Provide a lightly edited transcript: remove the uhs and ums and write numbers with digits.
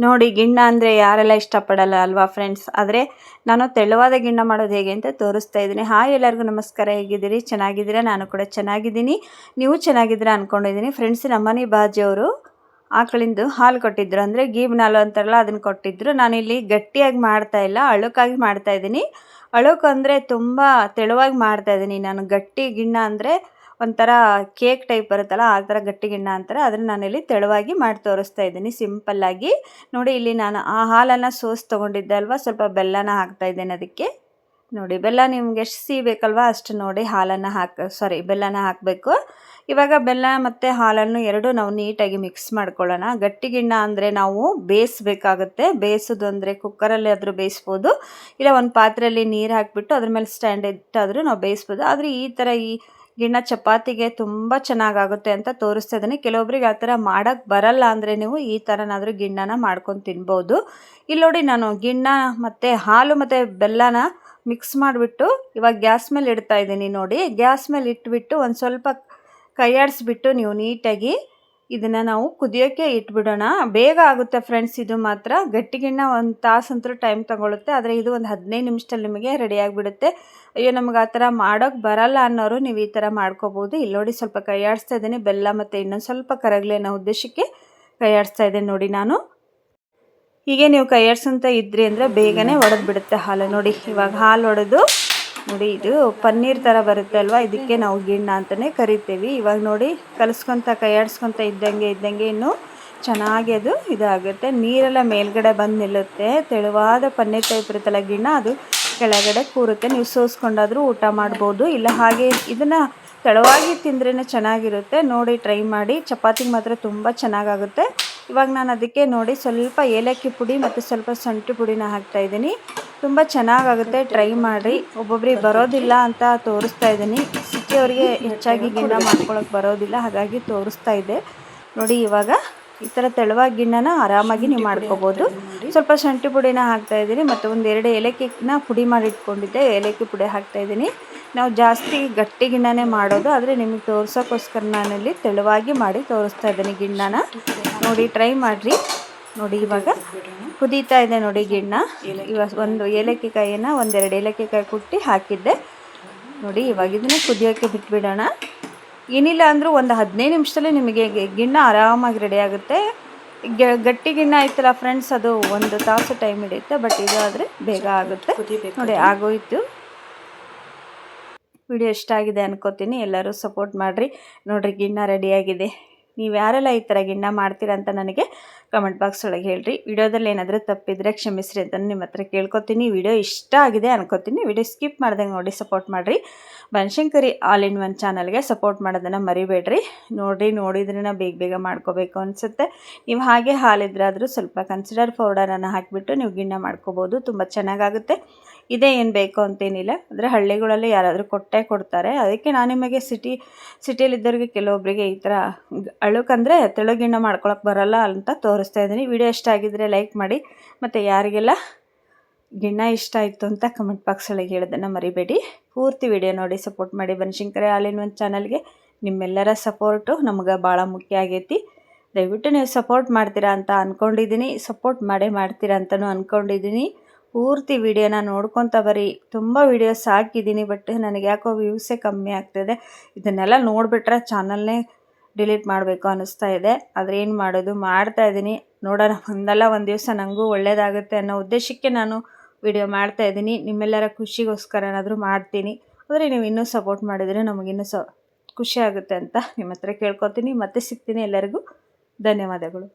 ನೋಡಿ ಗಿಣ್ಣ ಅಂದರೆ ಯಾರೆಲ್ಲ ಇಷ್ಟಪಡಲ್ಲ ಅಲ್ವಾ ಫ್ರೆಂಡ್ಸ್. ಆದರೆ ನಾನು ತೆಳುವಾದ ಗಿಣ್ಣ ಮಾಡೋದು ಹೇಗೆ ಅಂತ ತೋರಿಸ್ತಾ ಇದ್ದೀನಿ. ಹಾಯ್ ಎಲ್ಲರಿಗೂ ನಮಸ್ಕಾರ, ಹೇಗಿದ್ದೀರಿ? ಚೆನ್ನಾಗಿದ್ದೀರಾ? ನಾನು ಕೂಡ ಚೆನ್ನಾಗಿದ್ದೀನಿ, ನೀವು ಚೆನ್ನಾಗಿದ್ದೀರಾ ಅಂದ್ಕೊಂಡಿದ್ದೀನಿ. ಫ್ರೆಂಡ್ಸ್, ನಮ್ಮನೆ ಬಾಜಿಯವರು ಆಕಳಿಂದು ಹಾಲು ಕೊಟ್ಟಿದ್ದರು, ಅಂದರೆ ಗೀಬ್ ಹಾಲು ಅಂತಾರಲ್ಲ ಅದನ್ನು ಕೊಟ್ಟಿದ್ದರು. ನಾನಿಲ್ಲಿ ಗಟ್ಟಿಯಾಗಿ ಮಾಡ್ತಾ ಇಲ್ಲ, ಅಳುಕಾಗಿ ಮಾಡ್ತಾ ಇದ್ದೀನಿ. ಅಳುಕು ಅಂದರೆ ತುಂಬ ತೆಳುವಾಗಿ ಮಾಡ್ತಾ ಇದ್ದೀನಿ ನಾನು. ಗಟ್ಟಿ ಗಿಣ್ಣ ಅಂದರೆ ಒಂಥರ ಕೇಕ್ ಟೈಪ್ ಬರುತ್ತಲ್ಲ, ಆ ಥರ ಗಟ್ಟಿ ಗಿಣ್ಣ ಅಂತಾರೆ. ಅದನ್ನು ನಾನಿಲ್ಲಿ ತೆಳುವಾಗಿ ಮಾಡಿ ತೋರಿಸ್ತಾ ಇದ್ದೀನಿ ಸಿಂಪಲ್ಲಾಗಿ. ನೋಡಿ, ಇಲ್ಲಿ ನಾನು ಆ ಹಾಲನ್ನು ತೊಗೊಂಡಿದ್ದೆ ಅಲ್ವಾ, ಸ್ವಲ್ಪ ಬೆಲ್ಲನ ಹಾಕ್ತಾ ಇದ್ದೇನೆ ಅದಕ್ಕೆ. ನೋಡಿ, ಬೆಲ್ಲ ನಿಮ್ಗೆ ಎಷ್ಟು ಸಿಹಿ ಬೇಕಲ್ವ ಅಷ್ಟು ನೋಡಿ ಹಾಲನ್ನು ಬೆಲ್ಲನ ಹಾಕಬೇಕು. ಇವಾಗ ಬೆಲ್ಲ ಮತ್ತು ಹಾಲನ್ನು ಎರಡೂ ನಾವು ನೀಟಾಗಿ ಮಿಕ್ಸ್ ಮಾಡ್ಕೊಳ್ಳೋಣ. ಗಟ್ಟಿ ಗಿಣ್ಣ ಅಂದರೆ ನಾವು ಬೇಯಿಸ್ಬೇಕಾಗುತ್ತೆ. ಬೇಯಿಸೋದು ಅಂದರೆ ಕುಕ್ಕರಲ್ಲಿ ಆದರೂ ಬೇಯಿಸ್ಬೋದು, ಇಲ್ಲ ಒಂದು ಪಾತ್ರೆಯಲ್ಲಿ ನೀರು ಹಾಕಿಬಿಟ್ಟು ಅದ್ರ ಮೇಲೆ ಸ್ಟ್ಯಾಂಡ್ ಇಟ್ಟಾದರೂ ನಾವು ಬೇಯಿಸ್ಬೋದು. ಆದರೆ ಈ ಥರ ಈ ಗಿಣ್ಣ ಚಪಾತಿಗೆ ತುಂಬ ಚೆನ್ನಾಗಾಗುತ್ತೆ ಅಂತ ತೋರಿಸ್ತಾ ಇದ್ದೀನಿ. ಕೆಲವೊಬ್ರಿಗೆ ಆ ಥರ ಮಾಡೋಕ್ಕೆ ಬರಲ್ಲ ಅಂದರೆ ನೀವು ಈ ಥರನಾದರೂ ಗಿಣ್ಣನ ಮಾಡ್ಕೊಂಡು ತಿನ್ಬೋದು. ಇಲ್ಲಿ ನೋಡಿ, ನಾನು ಗಿಣ್ಣ ಮತ್ತು ಹಾಲು ಮತ್ತು ಬೆಲ್ಲನ ಮಿಕ್ಸ್ ಮಾಡಿಬಿಟ್ಟು ಇವಾಗ ಗ್ಯಾಸ್ ಮೇಲೆ ಇಡ್ತಾ ಇದ್ದೀನಿ. ನೋಡಿ, ಗ್ಯಾಸ್ ಮೇಲೆ ಇಟ್ಬಿಟ್ಟು ಒಂದು ಸ್ವಲ್ಪ ಕೈಯಾಡಿಸ್ಬಿಟ್ಟು ನೀವು ನೀಟಾಗಿ ಇದನ್ನು ನಾವು ಕುದಿಯೋಕ್ಕೆ ಇಟ್ಬಿಡೋಣ. ಬೇಗ ಆಗುತ್ತೆ ಫ್ರೆಂಡ್ಸ್ ಇದು ಮಾತ್ರ. ಗಟ್ಟಿ ಗಿಣ್ಣ ಒಂದು ತಾಸಂತರೂ ಟೈಮ್ ತೊಗೊಳುತ್ತೆ, ಆದರೆ ಇದು ಒಂದು 15 ನಿಮಿಷದಲ್ಲಿ ನಿಮಗೆ ರೆಡಿಯಾಗಿಬಿಡುತ್ತೆ. ಅಯ್ಯೋ, ನಮಗೆ ಆ ಥರ ಮಾಡೋಕ್ಕೆ ಬರಲ್ಲ ಅನ್ನೋರು ನೀವು ಈ ಥರ ಮಾಡ್ಕೋಬೋದು. ಇಲ್ಲಿ ನೋಡಿ, ಸ್ವಲ್ಪ ಕೈಯಾಡಿಸ್ತಾ ಇದ್ದೀನಿ. ಬೆಲ್ಲ ಮತ್ತು ಇನ್ನೊಂದು ಸ್ವಲ್ಪ ಕರಗಲಿ ಅನ್ನೋ ಉದ್ದೇಶಕ್ಕೆ ಕೈಯಾಡಿಸ್ತಾ ಇದ್ದೀನಿ ನೋಡಿ ನಾನು. ಹೀಗೆ ನೀವು ಕೈಯಾಡ್ಸಂತ ಇದ್ರಿ ಅಂದರೆ ಬೇಗನೆ ಒಡೆದು ಬಿಡುತ್ತೆ ಹಾಲು. ನೋಡಿ, ಇವಾಗ ಹಾಲು ಒಡೆದು ನೋಡಿ, ಇದು ಪನ್ನೀರ್ ಥರ ಬರುತ್ತೆ ಅಲ್ವಾ, ಇದಕ್ಕೆ ನಾವು ಗಿಣ್ಣ ಅಂತಲೇ ಕರಿತೀವಿ. ಇವಾಗ ನೋಡಿ, ಕೈಯಾಡಿಸ್ಕೊತ ಇದ್ದಂಗೆ ಇನ್ನೂ ಚೆನ್ನಾಗಿ ಅದು ಇದಾಗುತ್ತೆ. ನೀರೆಲ್ಲ ಮೇಲ್ಗಡೆ ಬಂದು ನಿಲ್ಲುತ್ತೆ. ತೆಳುವಾದ ಪನ್ನೀರ್ ಟೈಪ್ ಇರುತ್ತಲ್ಲ ಗಿಣ್ಣ, ಅದು ಕೆಳಗಡೆ ಕೂರುತ್ತೆ. ನೀವು ಸೋಸ್ಕೊಂಡಾದರೂ ಊಟ ಮಾಡ್ಬೋದು, ಇಲ್ಲ ಹಾಗೆ ಇದನ್ನು ತೆಳುವಾಗಿ ತಿಂದ್ರೇ ಚೆನ್ನಾಗಿರುತ್ತೆ. ನೋಡಿ, ಟ್ರೈ ಮಾಡಿ. ಚಪಾತಿಗೆ ಮಾತ್ರ ತುಂಬ ಚೆನ್ನಾಗಾಗುತ್ತೆ. ಇವಾಗ ನಾನು ಅದಕ್ಕೆ ನೋಡಿ ಸ್ವಲ್ಪ ಏಲಕ್ಕಿ ಪುಡಿ ಮತ್ತು ಸ್ವಲ್ಪ ಶುಂಠಿ ಪುಡಿನ ಹಾಕ್ತಾಯಿದ್ದೀನಿ. ತುಂಬ ಚೆನ್ನಾಗಾಗುತ್ತೆ, ಟ್ರೈ ಮಾಡಿ. ಒಬ್ಬೊಬ್ರಿಗೆ ಬರೋದಿಲ್ಲ ಅಂತ ತೋರಿಸ್ತಾ ಇದ್ದೀನಿ. ಸಿಟಿಯವರಿಗೆ ಹೆಚ್ಚಾಗಿ ಗಿಣ್ಣ ಮಾಡ್ಕೊಳಕ್ಕೆ ಬರೋದಿಲ್ಲ, ಹಾಗಾಗಿ ತೋರಿಸ್ತಾ ಇದೆ ನೋಡಿ. ಇವಾಗ ಈ ಥರ ತೆಳುವಾಗಿ ಗಿಣ್ಣನ ಆರಾಮಾಗಿ ನೀವು ಮಾಡ್ಕೋಬೋದು. ಸ್ವಲ್ಪ ಶುಂಠಿ ಪುಡಿನ ಹಾಕ್ತಾಯಿದ್ದೀನಿ ಮತ್ತು ಒಂದೆರಡು ಏಲಕ್ಕಿನ ಪುಡಿ ಮಾಡಿ ಇಟ್ಕೊಂಡಿದ್ದೆ, ಏಲಕ್ಕಿ ಪುಡಿ ಹಾಕ್ತಾಯಿದ್ದೀನಿ. ನಾವು ಜಾಸ್ತಿ ಗಟ್ಟಿ ಗಿಣ್ಣನೇ ಮಾಡೋದು, ಆದರೆ ನಿಮಗೆ ತೋರ್ಸೋಕ್ಕೋಸ್ಕರ ನಾನಲ್ಲಿ ತೆಳುವಾಗಿ ಮಾಡಿ ತೋರಿಸ್ತಾ ಇದ್ದೀನಿ ಗಿಣ್ಣನ. ನೋಡಿ, ಟ್ರೈ ಮಾಡಿರಿ. ನೋಡಿ, ಇವಾಗ ಕುದೀತಾ ಇದೆ ನೋಡಿ ಗಿಣ್ಣ. ಇವಾಗ ಒಂದು ಏಲಕ್ಕಿಕಾಯಿನ ಒಂದೆರಡು ಏಲಕ್ಕಿಕಾಯಿ ಕುಟ್ಟಿ ಹಾಕಿದ್ದೆ ನೋಡಿ. ಇವಾಗ ಇದನ್ನು ಕುದಿಯೋಕ್ಕೆ ಬಿಟ್ಬಿಡೋಣ. ಏನಿಲ್ಲ ಅಂದರೂ ಒಂದು 15 ನಿಮಿಷದಲ್ಲಿ ನಿಮಗೆ ಗಿಣ್ಣ ಆರಾಮಾಗಿ ರೆಡಿ ಆಗುತ್ತೆ. ಗಟ್ಟಿ ಗಿಣ್ಣ ಆಯ್ತಲ್ಲ ಫ್ರೆಂಡ್ಸ್, ಅದು 1 ತಾಸು ಟೈಮ್ ಹಿಡಿಯುತ್ತೆ. ಬಟ್ ಇದು ಆದರೆ ಬೇಗ ಆಗುತ್ತೆ ನೋಡಿ. ಆಗೋಯ್ತು. ವಿಡಿಯೋ ಇಷ್ಟ ಆಗಿದೆ ಅನ್ಕೋತೀನಿ. ಎಲ್ಲರೂ ಸಪೋರ್ಟ್ ಮಾಡಿರಿ. ನೋಡಿರಿ, ಗಿಣ್ಣ ರೆಡಿಯಾಗಿದೆ. ನೀವು ಯಾರೆಲ್ಲ ಈ ಥರ ಗಿಣ್ಣ ಮಾಡ್ತೀರಾ ಅಂತ ನನಗೆ ಕಮೆಂಟ್ ಬಾಕ್ಸ್ ಒಳಗೆ ಹೇಳ್ರಿ. ವಿಡಿಯೋದಲ್ಲಿ ಏನಾದರೂ ತಪ್ಪಿದರೆ ಕ್ಷಮಿಸ್ರಿ ಅಂತ ನಿಮ್ಮ ಹತ್ರ ಕೇಳ್ಕೊತೀನಿ. ವಿಡಿಯೋ ಇಷ್ಟ ಆಗಿದೆ ಅನ್ಕೋತೀನಿ. ವಿಡಿಯೋ ಸ್ಕಿಪ್ ಮಾಡ್ದಂಗೆ ನೋಡಿ ಸಪೋರ್ಟ್ ಮಾಡಿರಿ. ಬನಶಂಕರಿ ಆಲ್ ಇನ್ ಒನ್ ಚಾನಲ್ಗೆ ಸಪೋರ್ಟ್ ಮಾಡೋದನ್ನು ಮರಿಬೇಡ್ರಿ. ನೋಡಿದ್ರೇ ಬೇಗ ಮಾಡ್ಕೋಬೇಕು ಅನಿಸುತ್ತೆ. ನೀವು ಹಾಗೆ ಹಾಲಿದ್ರಾದರೂ ಸ್ವಲ್ಪ ಕನ್ಸಿಡರ್ ಪೌಡರನ್ನು ಹಾಕಿಬಿಟ್ಟು ನೀವು ಗಿಣ್ಣ ಮಾಡ್ಕೋಬೋದು, ತುಂಬ ಚೆನ್ನಾಗಾಗುತ್ತೆ. ಇದೇ ಏನು ಬೇಕು ಅಂತೇನಿಲ್ಲ, ಅಂದರೆ ಹಳ್ಳಿಗಳಲ್ಲಿ ಯಾರಾದರೂ ಕೊಡ್ತಾರೆ. ಅದಕ್ಕೆ ನಾನು ನಿಮಗೆ ಸಿಟಿಯಲ್ಲಿದ್ದವ್ರಿಗೆ ಕೆಲವೊಬ್ಬರಿಗೆ ಈ ಥರ ಅಳುಕಂದರೆ ತೆಳುಗಿಣ್ಣ ಮಾಡ್ಕೊಳಕ್ಕೆ ಬರಲ್ಲ ಅಂತ ತೋರಿಸ್ತಾ ಇದ್ದೀನಿ. ವಿಡಿಯೋ ಇಷ್ಟ ಆಗಿದ್ದರೆ ಲೈಕ್ ಮಾಡಿ, ಮತ್ತು ಯಾರಿಗೆಲ್ಲ ಗಿಣ್ಣ ಇಷ್ಟ ಆಯಿತು ಅಂತ ಕಮೆಂಟ್ ಬಾಕ್ಸ್ ಒಳಗೆ ಹೇಳೋದನ್ನು ಮರಿಬೇಡಿ. ಪೂರ್ತಿ ವಿಡಿಯೋ ನೋಡಿ ಸಪೋರ್ಟ್ ಮಾಡಿ. ಬನಶಂಕರಿ ಆಲ್ ಇನ್ ಒನ್ ಚಾನಲ್ಗೆ ನಿಮ್ಮೆಲ್ಲರ ಸಪೋರ್ಟು ನಮ್ಗೆ ಭಾಳ ಮುಖ್ಯ ಆಗೈತಿ. ದಯವಿಟ್ಟು ನೀವು ಸಪೋರ್ಟ್ ಮಾಡ್ತೀರಾ ಅಂತ ಅಂದ್ಕೊಂಡಿದ್ದೀನಿ, ಸಪೋರ್ಟ್ ಮಾಡ್ತೀರಾ ಅಂತಲೂ ಅಂದ್ಕೊಂಡಿದ್ದೀನಿ. ಪೂರ್ತಿ ವಿಡಿಯೋನ ನೋಡ್ಕೊತ ಬರೀ. ತುಂಬ ವೀಡಿಯೋಸ್ ಹಾಕಿದ್ದೀನಿ, ಬಟ್ ನನಗೆ ಯಾಕೋ ವ್ಯೂಸೇ ಕಮ್ಮಿ ಆಗ್ತಾಯಿದೆ. ಇದನ್ನೆಲ್ಲ ನೋಡಿಬಿಟ್ರೆ ಚಾನಲ್ನೇ ಡಿಲೀಟ್ ಮಾಡಬೇಕು ಅನ್ನಿಸ್ತಾ ಇದೆ. ಆದರೆ ಏನು ಮಾಡೋದು, ಮಾಡ್ತಾಯಿದ್ದೀನಿ. ನೋಡೋಣ, ಒಂದು ದಿವಸ ನನಗೂ ಒಳ್ಳೆಯದಾಗುತ್ತೆ ಅನ್ನೋ ಉದ್ದೇಶಕ್ಕೆ ನಾನು ವಿಡಿಯೋ ಮಾಡ್ತಾಯಿದ್ದೀನಿ. ನಿಮ್ಮೆಲ್ಲರ ಖುಷಿಗೋಸ್ಕರನಾದರೂ ಮಾಡ್ತೀನಿ. ಆದರೆ ನೀವು ಇನ್ನೂ ಸಪೋರ್ಟ್ ಮಾಡಿದರೆ ನಮಗಿನ್ನೂ ಖುಷಿ ಆಗುತ್ತೆ ಅಂತ ನಿಮ್ಮ ಹತ್ರ ಕೇಳ್ಕೊತೀನಿ. ಮತ್ತೆ ಸಿಗ್ತೀನಿ. ಎಲ್ಲರಿಗೂ ಧನ್ಯವಾದಗಳು.